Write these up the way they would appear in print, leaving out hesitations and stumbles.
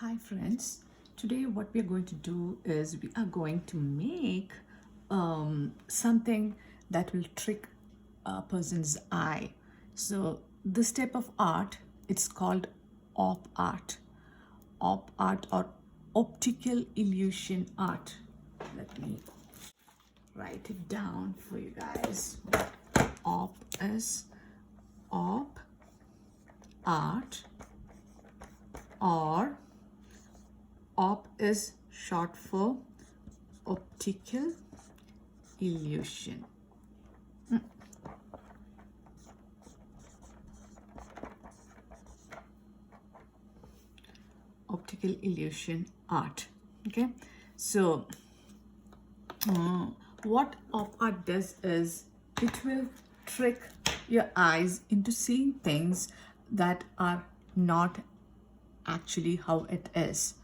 Hi friends, today what we are going to do is we are going to make something that will trick a person's eye. So this type of art, it's called OpArt. OpArt or optical illusion art. Let me write it down for you guys. Op is op art, or op is short for optical illusion. Optical illusion art. Okay, so what op art does is it will trick your eyes into seeing things that are not actually how it is.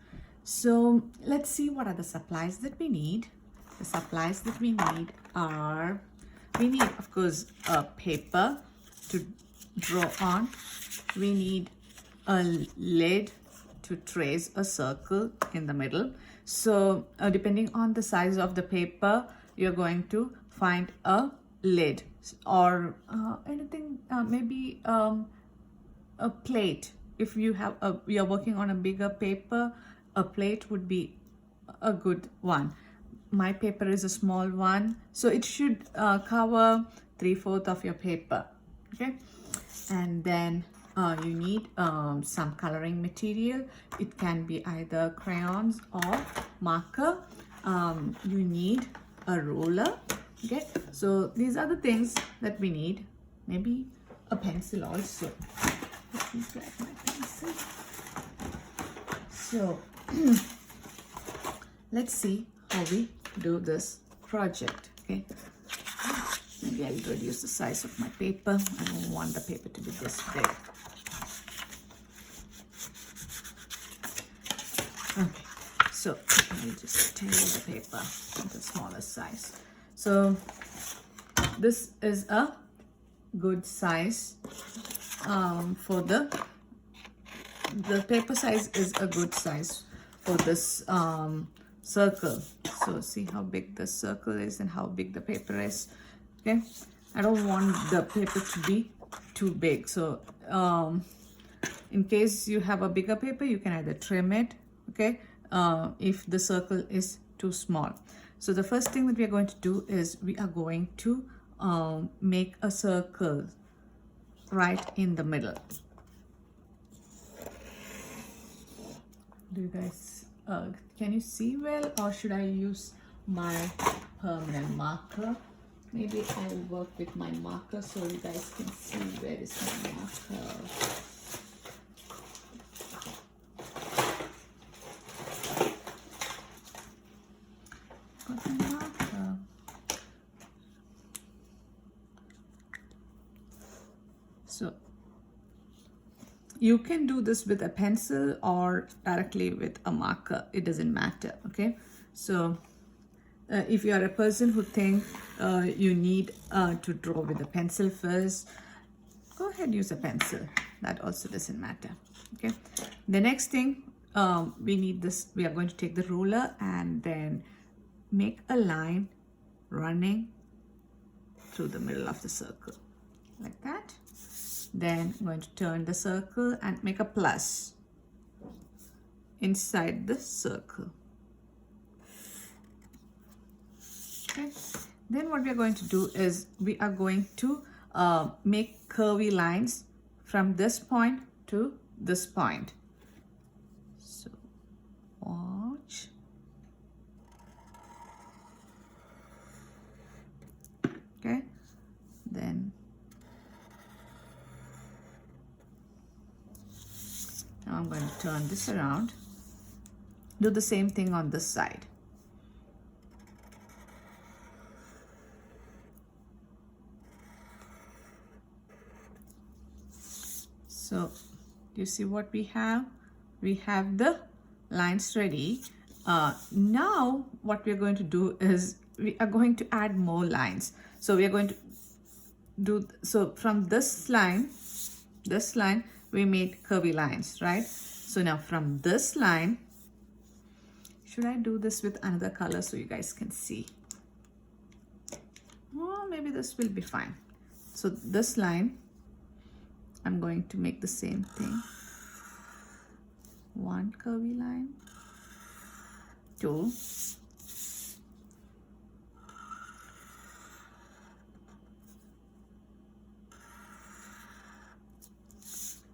So let's see what are the supplies that we need. The supplies that we need are, we need of course a paper to draw on. We need a lid to trace a circle in the middle. So depending on the size of the paper, you're going to find a lid or anything, maybe a plate. If you have you're working on a bigger paper, a plate would be a good one. My paper is a small one, so it should cover 3/4 of your paper. Okay, and then you need some coloring material. It can be either crayons or marker. You need a ruler. Okay, so these are the things that we need. Maybe a pencil also. Let me grab my pencil. So let's see how we do this project. Okay, maybe I'll reduce the size of my paper. I don't want the paper to be this big. Okay, so let me just tear the paper into smaller size. So this is a good size for the paper size is a good size for this circle. So see how big the circle is and how big the paper is. Okay, I don't want the paper to be too big. So in case you have a bigger paper, you can either trim it, okay, if the circle is too small. So the first thing that we are going to do is we are going to make a circle right in the middle. Do you guys can you see well, or should I use my permanent marker? Maybe I'll work with my marker so you guys can see where is my marker. Got the marker. So you can do this with a pencil or directly with a marker. It doesn't matter. Okay, so if you are a person who think you need to draw with a pencil first, go ahead, use a pencil. That also doesn't matter. Okay, the next thing, we need this. We are going to take the ruler and then make a line running through the middle of the circle like that. Then I'm going to turn the circle and make a plus inside the circle. Okay, then what we are going to do is we are going to make curvy lines from this point to this point. So watch. Okay, then now I'm going to turn this around. Do the same thing on this side. So do you see what we have? We have the lines ready. Now what we are going to do is we are going to add more lines. So we are going to do, so from this line we made curvy lines, right? So now from this line, should I do this with another color so you guys can see? Oh, maybe this will be fine. So this line, I'm going to make the same thing. One curvy line, two,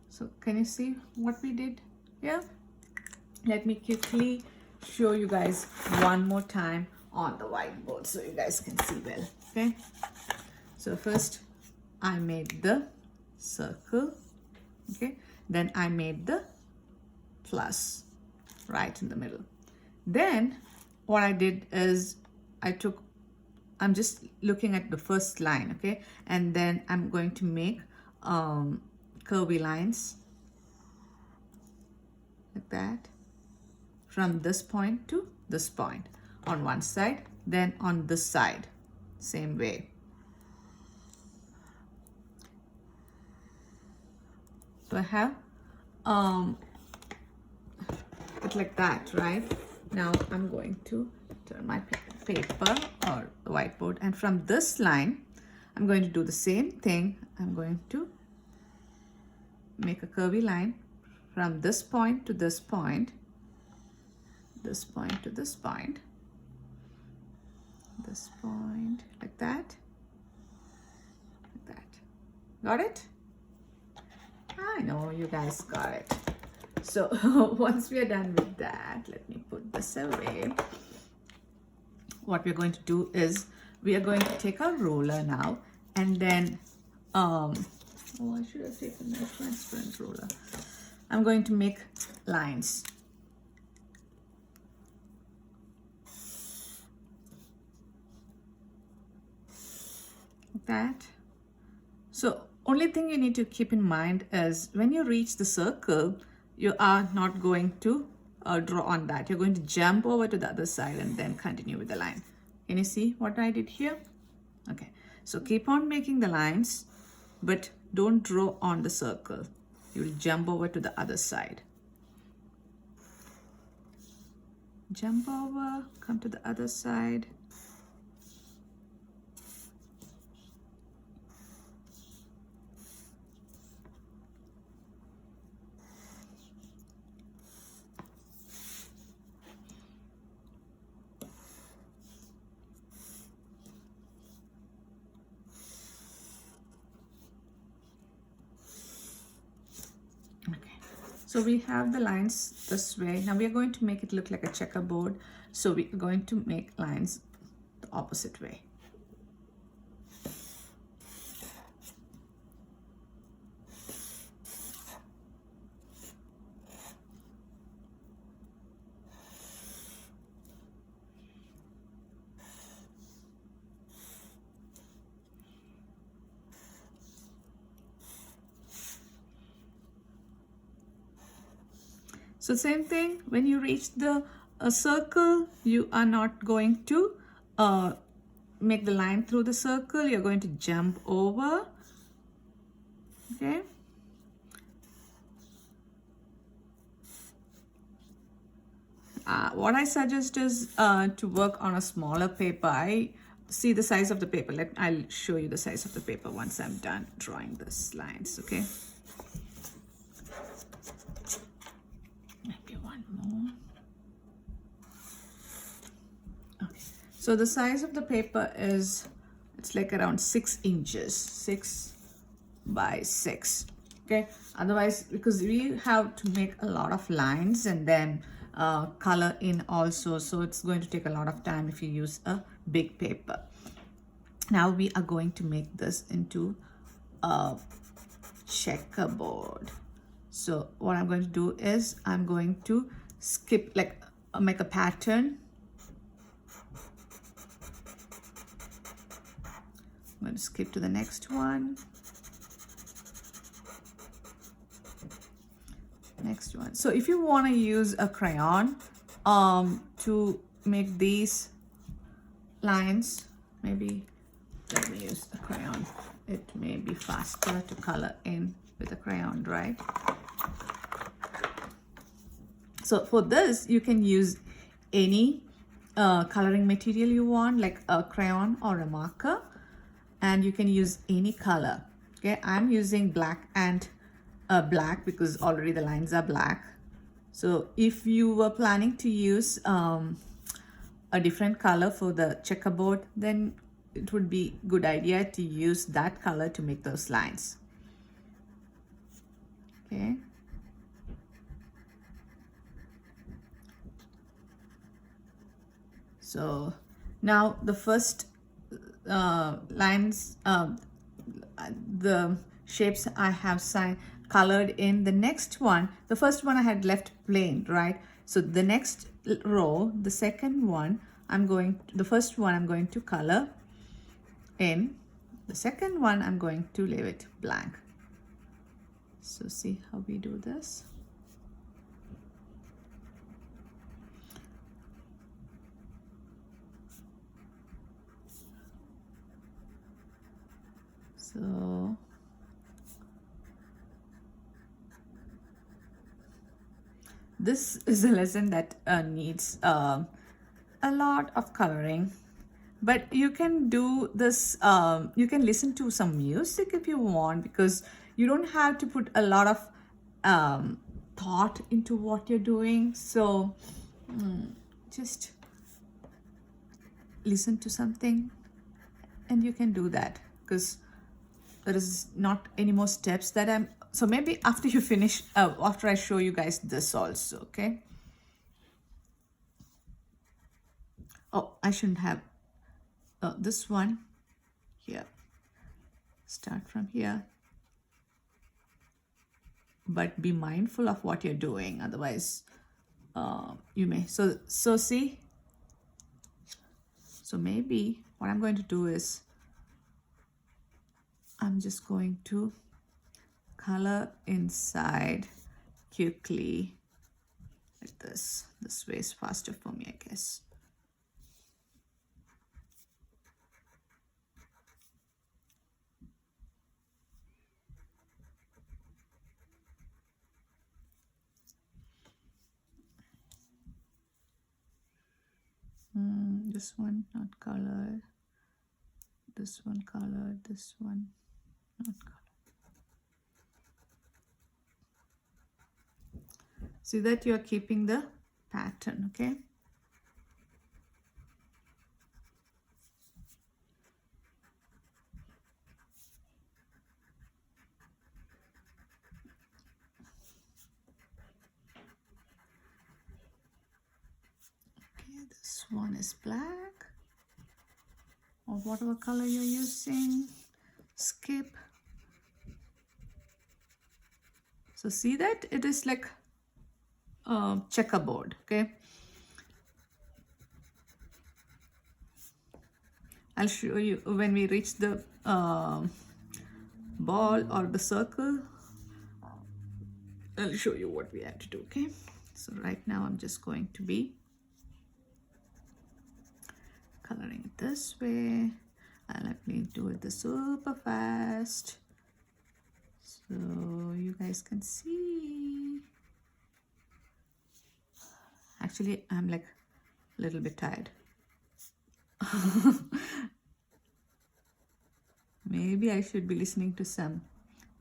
so can you see what we did here? Let me quickly show you guys one more time on the whiteboard so you guys can see well. Okay, so first I made the circle, okay, then I made the plus right in the middle. Then what I did is I'm just looking at the first line, okay, and then I'm going to make curvy lines like that from this point to this point on one side, then on this side same way. So I have it like that, right? Now I'm going to turn my paper or the whiteboard, and from this line I'm going to do the same thing. I'm going to make a curvy line from this point to this point, this point to this point, this point, like that, like that. Got it? I know you guys got it. So once we are done with that, let me put this away. What we're going to do is we are going to take our ruler now, and then oh, I should have taken my transparent ruler. I'm going to make lines. Like that. So only thing you need to keep in mind is when you reach the circle, you are not going to draw on that. You're going to jump over to the other side and then continue with the line. Can you see what I did here? Okay, so keep on making the lines, but don't draw on the circle. You'll jump over to the other side. Jump over, come to the other side. So we have the lines this way. Now we are going to make it look like a checkerboard. So we are going to make lines the opposite way. So same thing, when you reach the circle, you are not going to make the line through the circle. You're going to jump over. Okay. What I suggest is to work on a smaller paper. I see the size of the paper. I'll show you the size of the paper once I'm done drawing these lines. Okay. Okay, so the size of the paper is, it's like around 6 inches, 6 by 6. Okay, otherwise, because we have to make a lot of lines and then color in also, so it's going to take a lot of time if you use a big paper. Now we are going to make this into a checkerboard. So what I'm going to do is I'm going to skip, like make a pattern. I'm going to skip to the next one. Next one. So if you want to use a crayon to make these lines, maybe let me use a crayon. It may be faster to color in with a crayon, right? So for this, you can use any coloring material you want, like a crayon or a marker, and you can use any color. Okay, I'm using black and black because already the lines are black. So if you were planning to use a different color for the checkerboard, then it would be good idea to use that color to make those lines. Okay. So now the first lines, the shapes I have colored in. The next one, the first one I had left plain, right? So the next row, the second one, the first one I'm going to color in. The second one I'm going to leave it blank. So see how we do this. So this is a lesson that needs a lot of coloring, but you can do this, you can listen to some music if you want, because you don't have to put a lot of thought into what you're doing. So just listen to something and you can do that, because there is not any more steps that so maybe after you finish, after I show you guys this also. Okay. Oh, I shouldn't have this one here. Start from here, but be mindful of what you're doing, otherwise you may so see. So maybe what I'm going to do is I'm just going to color inside quickly like this. This way is faster for me, I guess. This one not colored, this one colored, this one not colored. See that you're keeping the pattern, okay? Okay, this one is black, or whatever color you're using. Skip. So see that it is like a checkerboard, okay? I'll show you when we reach the ball or the circle. I'll show you what we have to do, okay? So right now I'm just going to be coloring it this way. And let me do it super fast so you guys can see. Actually, I'm like a little bit tired. Maybe I should be listening to some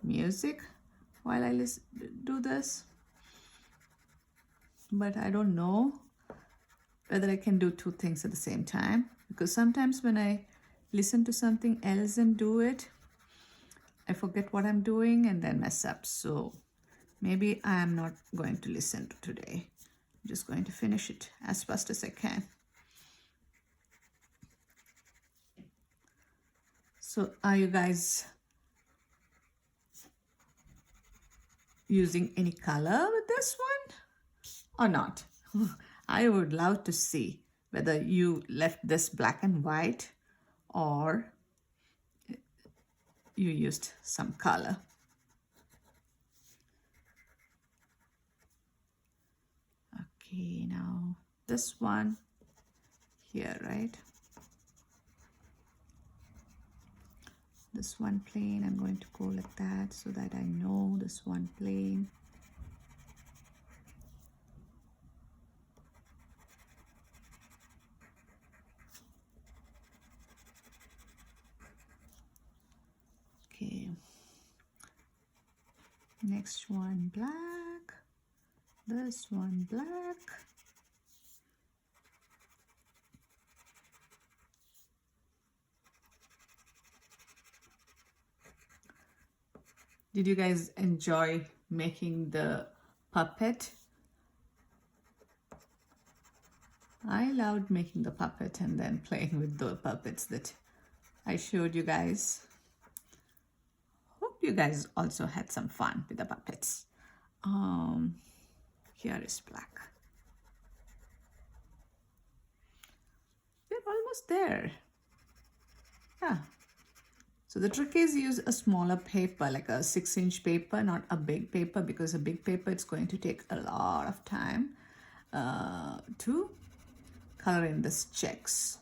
music while I do this, but I don't know whether I can do two things at the same time, because sometimes when I listen to something else and do it, I forget what I'm doing and then mess up. So maybe I am not going to listen to today. I'm just going to finish it as fast as I can. So are you guys using any color with this one or not? I would love to see whether you left this black and white or you used some color. Okay, now this one here, right? This one plain, I'm going to go like that so that I know this one plain. Next one black, this one black. Did you guys enjoy making the puppet? I loved making the puppet and then playing with the puppets that I showed you guys. Hope you guys also had some fun with the puppets. Here is black. We're almost there. Yeah. So the trick is use a smaller paper, like a 6-inch paper, not a big paper, because a big paper it's going to take a lot of time to color in this checks.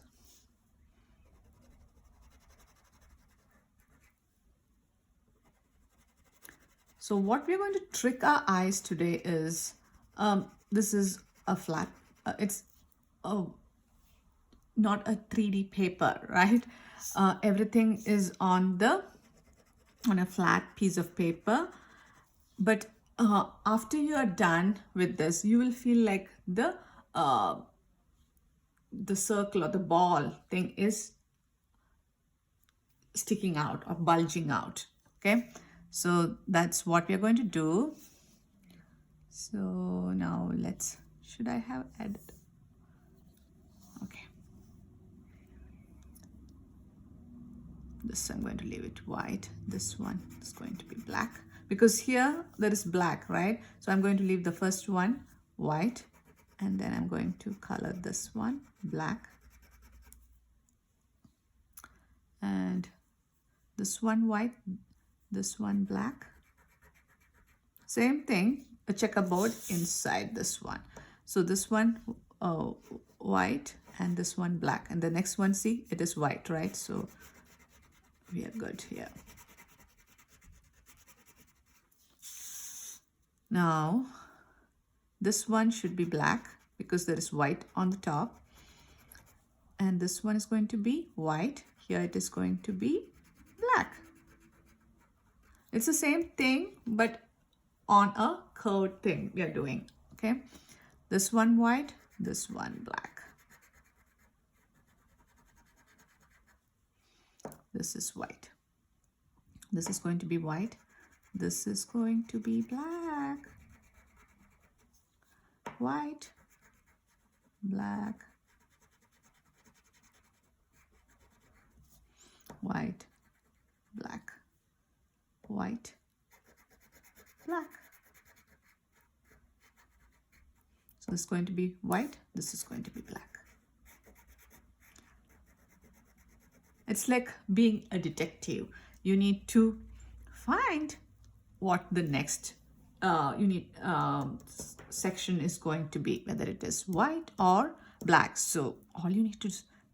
So what we're going to trick our eyes today is, this is a flat, it's not a 3D paper, right? Everything is on a flat piece of paper. But after you are done with this, you will feel like the circle or the ball thing is sticking out or bulging out. Okay, so that's what we're going to do. So now should I have added? Okay. This I'm going to leave it white. This one is going to be black because here there is black, right? So I'm going to leave the first one white and then I'm going to color this one black and this one white, this one black. Same thing, a checkerboard inside this one. So this one white and this one black, and the next one, see, it is white, right? So we are good here. Now this one should be black because there is white on the top, and this one is going to be white. Here it is going to be black. It's the same thing but on a curved thing we are doing. Okay, this one white, this one black. This is white. This is going to be white. This is going to be black. White, black, white, black, white, black. So this is going to be white, this is going to be black. It's like being a detective. You need to find what the next section is going to be, whether it is white or black. So all you need to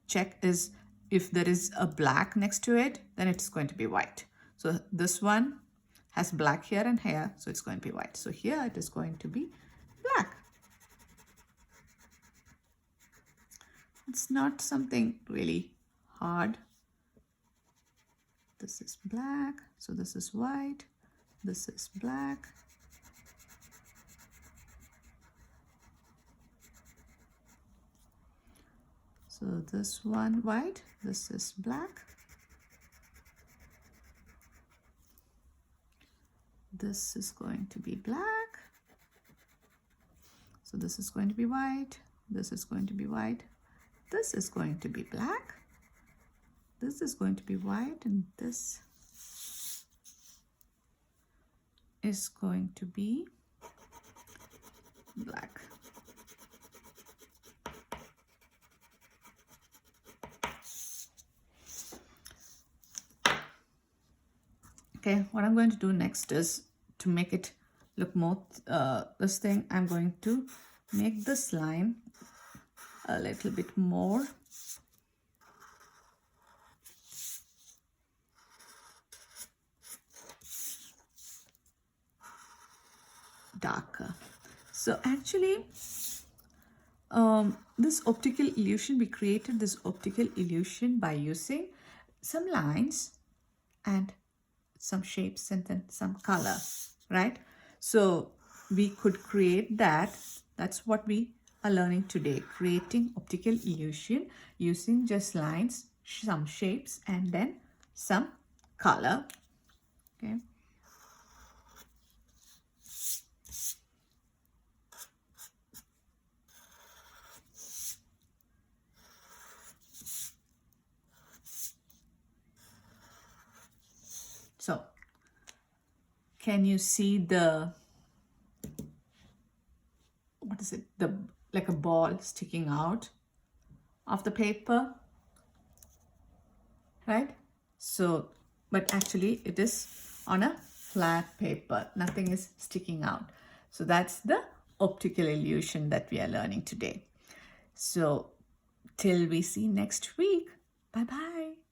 check is if there is a black next to it, then it's going to be white. So this one has black here and here, so it's going to be white. So here it is going to be black. It's not something really hard. This is black, so this is white, this is black. So this one white, this is black. This is going to be black. So this is going to be white, this is going to be white, this is going to be black, this is going to be white, and this is going to be black. Okay, what I'm going to do next is to make it look more, this thing, I'm going to make this line a little bit more darker. So actually, this optical illusion, we created this optical illusion by using some lines and some shapes and then some color. right? So we could create that. That's what we are learning today, creating optical illusion using just lines, some shapes, and then some color. Okay. So can you see the, what is it, the, like a ball sticking out of the paper, right? So, but actually it is on a flat paper, nothing is sticking out. So that's the optical illusion that we are learning today. So till we see next week, bye bye.